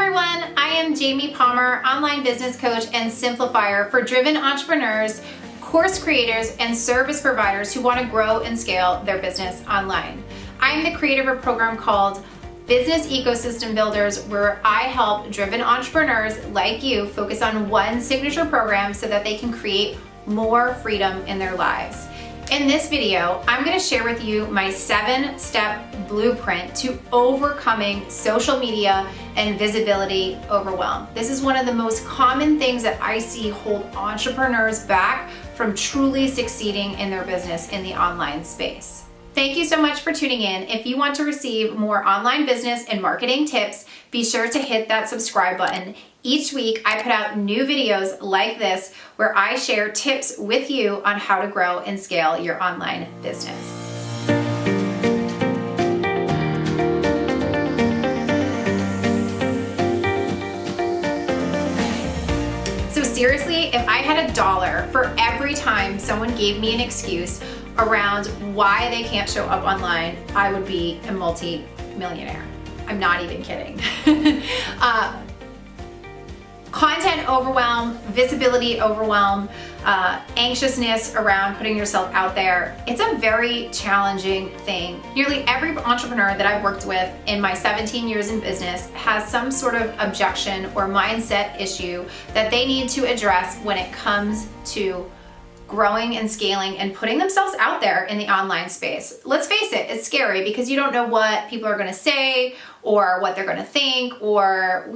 everyone, I am Jamie Palmer, online business coach and simplifier for driven entrepreneurs, course creators, and service providers who want to grow and scale their business online. I'm the creator of a program called Business Ecosystem Builders, where I help driven entrepreneurs like you focus on one signature program so that they can create more freedom in their lives. In this video, I'm going to share with you my 7-step blueprint to overcoming social media and visibility overwhelm. This is one of the most common things that I see hold entrepreneurs back from truly succeeding in their business in the online space. Thank you so much for tuning in. If you want to receive more online business and marketing tips, be sure to hit that subscribe button. Each week, I put out new videos like this where I share tips with you on how to grow and scale your online business. So seriously, if I had $1 for every time someone gave me an excuse around why they can't show up online, I would be a multi-millionaire. I'm not even kidding. Content overwhelm, visibility overwhelm, anxiousness around putting yourself out there. It's a very challenging thing. Nearly every entrepreneur that I've worked with in my 17 years in business has some sort of objection or mindset issue that they need to address when it comes to growing and scaling and putting themselves out there in the online space. Let's face it, it's scary because you don't know what people are going to say or what they're going to think, or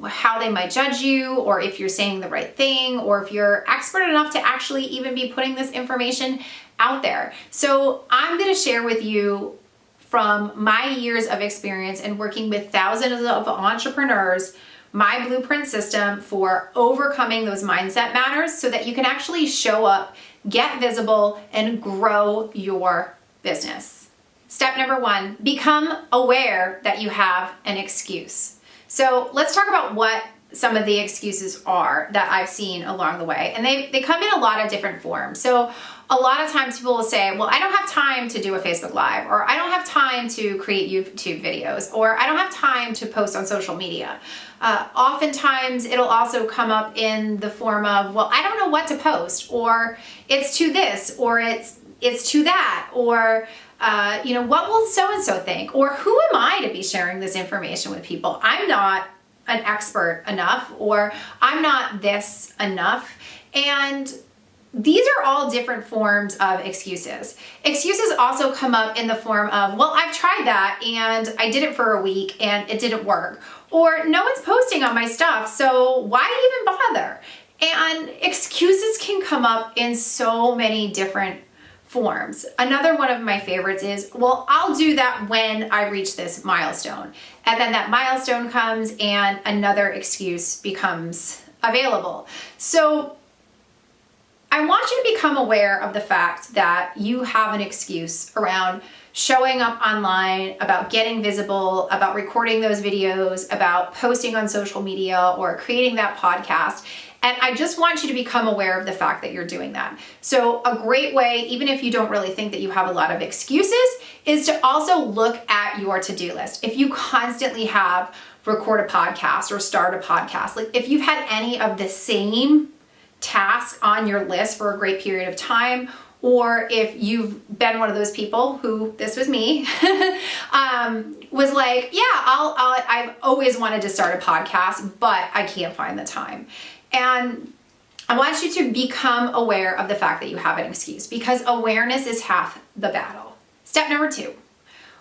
how they might judge you, or if you're saying the right thing, or if you're expert enough to actually even be putting this information out there. So I'm going to share with you from my years of experience and working with thousands of entrepreneurs my blueprint system for overcoming those mindset matters so that you can actually show up, get visible, and grow your business. Step number 1, become aware that you have an excuse. So let's talk about what some of the excuses are that I've seen along the way. And they come in a lot of different forms. So a lot of times people will say, well, I don't have time to do a Facebook Live, or I don't have time to create YouTube videos, or I don't have time to post on social media. Oftentimes it'll also come up in the form of, well, I don't know what to post, or it's to this, or it's to that, or what will so-and-so think, or who am I to be sharing this information with people? I'm not an expert enough, or I'm not this enough. And these are all different forms of excuses. Excuses also come up in the form of, well, I've tried that and I did it for a week and it didn't work. Or no one's posting on my stuff, so why even bother? And excuses can come up in so many different forms. Another one of my favorites is, well, I'll do that when I reach this milestone. And then that milestone comes and another excuse becomes available. So I want you to become aware of the fact that you have an excuse around showing up online, about getting visible, about recording those videos, about posting on social media or creating that podcast. And I just want you to become aware of the fact that you're doing that. So a great way, even if you don't really think that you have a lot of excuses, is to also look at your to-do list. If you constantly have record a podcast or start a podcast, like if you've had any of the same tasks on your list for a great period of time, or if you've been one of those people who, this was me, was like, yeah, I've always wanted to start a podcast, but I can't find the time. And I want you to become aware of the fact that you have an excuse, because awareness is half the battle. Step number 2.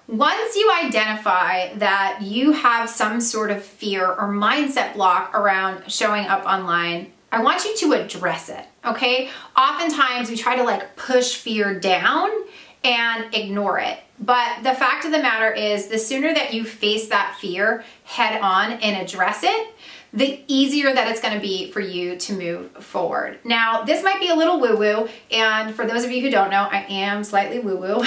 Once you identify that you have some sort of fear or mindset block around showing up online, I want you to address it, okay? Oftentimes we try to push fear down and ignore it. But the fact of the matter is, the sooner that you face that fear head on and address it, the easier that it's going to be for you to move forward. Now, this might be a little woo-woo, and for those of you who don't know, I am slightly woo-woo.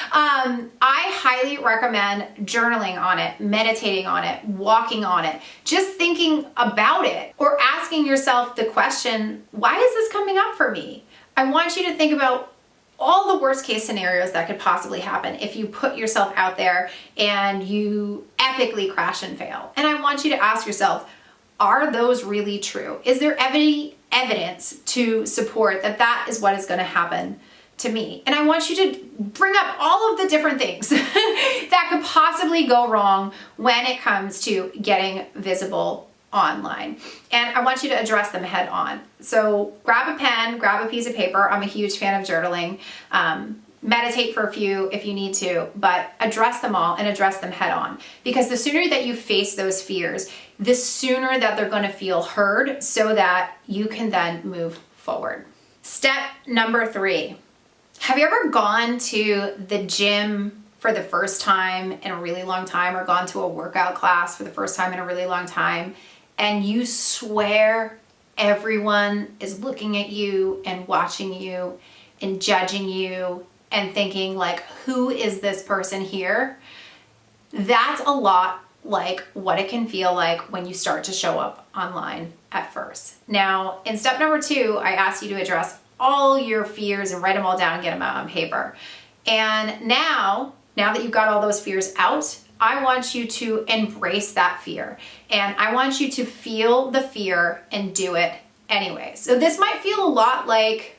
I highly recommend journaling on it, meditating on it, walking on it, just thinking about it, or asking yourself the question, why is this coming up for me? I want you to think about all the worst case scenarios that could possibly happen if you put yourself out there and you epically crash and fail. And I want you to ask yourself, are those really true? Is there evidence to support that that is what is going to happen to me? And I want you to bring up all of the different things that could possibly go wrong when it comes to getting visible online. And I want you to address them head on. So grab a pen, grab a piece of paper. I'm a huge fan of journaling. Meditate for a few if you need to, but address them all and address them head on. Because the sooner that you face those fears, the sooner that they're going to feel heard so that you can then move forward. Step number 3. Have you ever gone to the gym for the first time in a really long time, or gone to a workout class for the first time in a really long time, and you swear everyone is looking at you and watching you and judging you and thinking like, who is this person here? That's a lot like what it can feel like when you start to show up online at first. Now, in step number 2, I asked you to address all your fears and write them all down and get them out on paper. And now that you've got all those fears out, I want you to embrace that fear. And I want you to feel the fear and do it anyway. So this might feel a lot like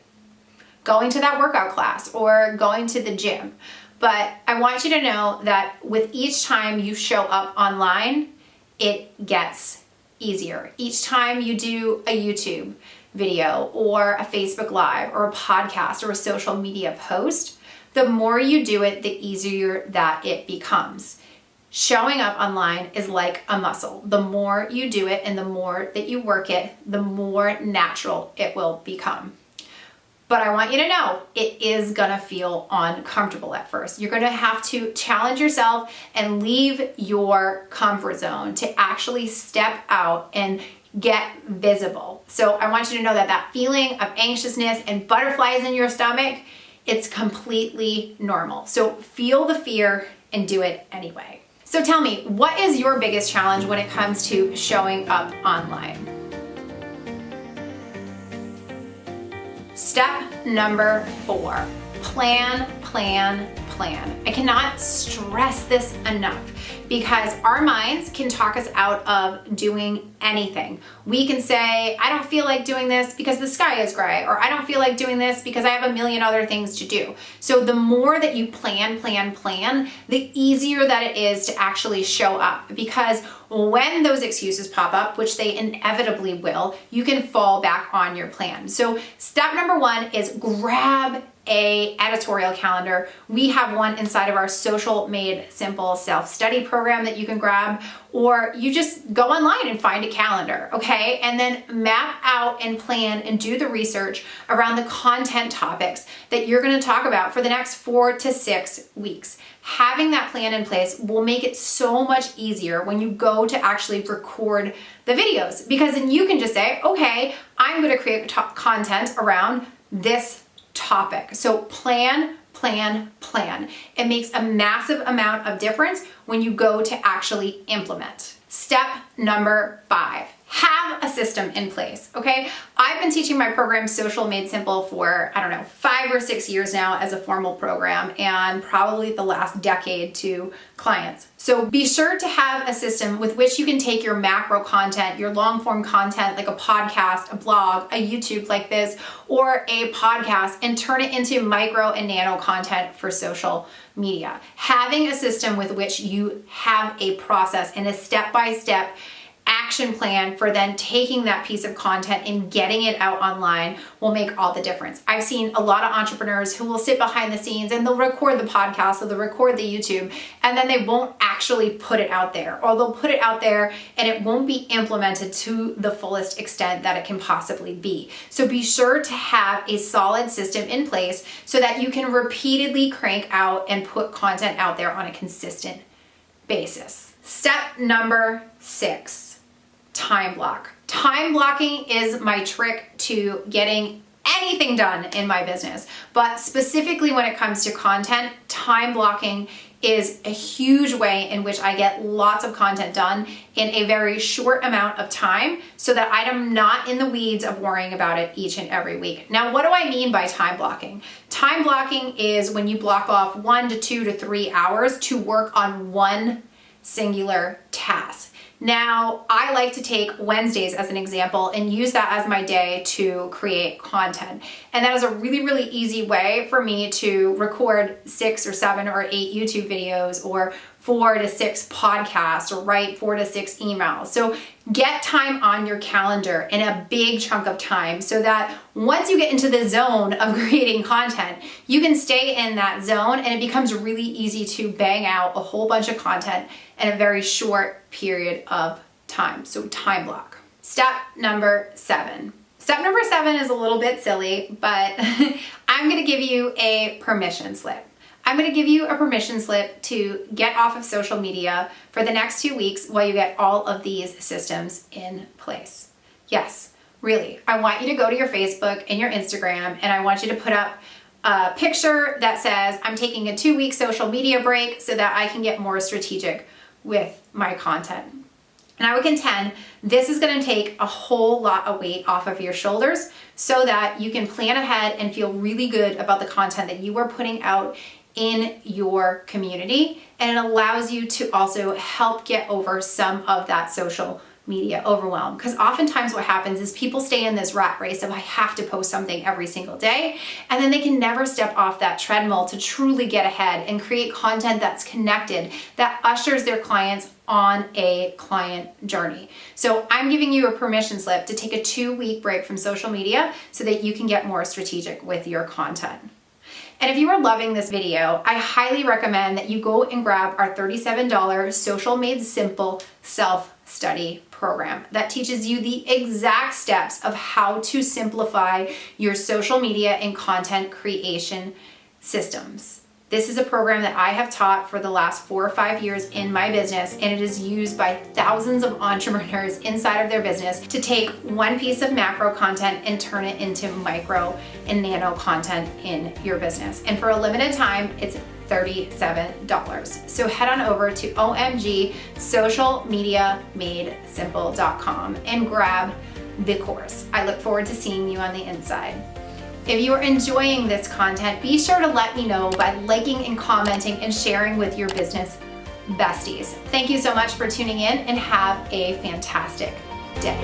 going to that workout class or going to the gym. But I want you to know that with each time you show up online, it gets easier. Each time you do a YouTube video or a Facebook Live or a podcast or a social media post, the more you do it, the easier that it becomes. Showing up online is like a muscle. The more you do it and the more that you work it, the more natural it will become. But I want you to know it is gonna feel uncomfortable at first. You're gonna have to challenge yourself and leave your comfort zone to actually step out and get visible. So I want you to know that that feeling of anxiousness and butterflies in your stomach, it's completely normal. So feel the fear and do it anyway. So tell me, what is your biggest challenge when it comes to showing up online? Step number 4, plan, plan, plan. I cannot stress this enough because our minds can talk us out of doing anything. We can say, I don't feel like doing this because the sky is gray, or I don't feel like doing this because I have a million other things to do. So the more that you plan, the easier that it is to actually show up, because when those excuses pop up, which they inevitably will, you can fall back on your plan. So step number 1 is grab a editorial calendar. We have one inside of our Social Made Simple self-study program that you can grab, or you just go online and find a calendar, okay? And then map out and plan and do the research around the content topics that you're gonna talk about for the next 4 to 6 weeks. Having that plan in place will make it so much easier when you go to actually record the videos, because then you can just say, okay, I'm gonna create content around this topic. So plan. It makes a massive amount of difference when you go to actually implement. Step number 5, have a system in place, okay? I've been teaching my program Social Made Simple for, 5 or 6 years now as a formal program, and probably the last decade to clients. So be sure to have a system with which you can take your macro content, your long form content like a podcast, a blog, a YouTube like this, or a podcast, and turn it into micro and nano content for social media. Having a system with which you have a process and a step-by-step action plan for then taking that piece of content and getting it out online will make all the difference. I've seen a lot of entrepreneurs who will sit behind the scenes and they'll record the podcast or they'll record the YouTube, and then they won't actually put it out there, or they'll put it out there and it won't be implemented to the fullest extent that it can possibly be. So be sure to have a solid system in place so that you can repeatedly crank out and put content out there on a consistent basis. Step number 6. Time block. Time blocking is my trick to getting anything done in my business, but specifically when it comes to content, time blocking is a huge way in which I get lots of content done in a very short amount of time so that I'm not in the weeds of worrying about it each and every week. Now, what do I mean by time blocking? Time blocking is when you block off 1 to 2 to 3 hours to work on one singular task. Now, I like to take Wednesdays as an example and use that as my day to create content. And that is a really, really easy way for me to record 6 or 7 or 8 YouTube videos, or 4 to 6 podcasts, or write 4 to 6 emails. So get time on your calendar in a big chunk of time so that once you get into the zone of creating content, you can stay in that zone and it becomes really easy to bang out a whole bunch of content in a very short period of time. So time block. Step number 7. Step number 7 is a little bit silly, but I'm gonna give you a permission slip. I'm gonna give you a permission slip to get off of social media for the next 2 weeks while you get all of these systems in place. Yes, really. I want you to go to your Facebook and your Instagram, and I want you to put up a picture that says, I'm taking a 2-week social media break so that I can get more strategic with my content. And I would contend this is gonna take a whole lot of weight off of your shoulders so that you can plan ahead and feel really good about the content that you are putting out in your community. And it allows you to also help get over some of that social media overwhelm. Because oftentimes what happens is people stay in this rat race of I have to post something every single day, and then they can never step off that treadmill to truly get ahead and create content that's connected, that ushers their clients on a client journey. So I'm giving you a permission slip to take a 2-week break from social media so that you can get more strategic with your content. And if you are loving this video, I highly recommend that you go and grab our $37 Social Made Simple self-study program that teaches you the exact steps of how to simplify your social media and content creation systems. This is a program that I have taught for the last 4 or 5 years in my business, and it is used by thousands of entrepreneurs inside of their business to take one piece of macro content and turn it into micro and nano content in your business. And for a limited time, it's $37. So head on over to omgsocialmediamadesimple.com and grab the course. I look forward to seeing you on the inside. If you are enjoying this content, be sure to let me know by liking and commenting and sharing with your business besties. Thank you so much for tuning in, and have a fantastic day.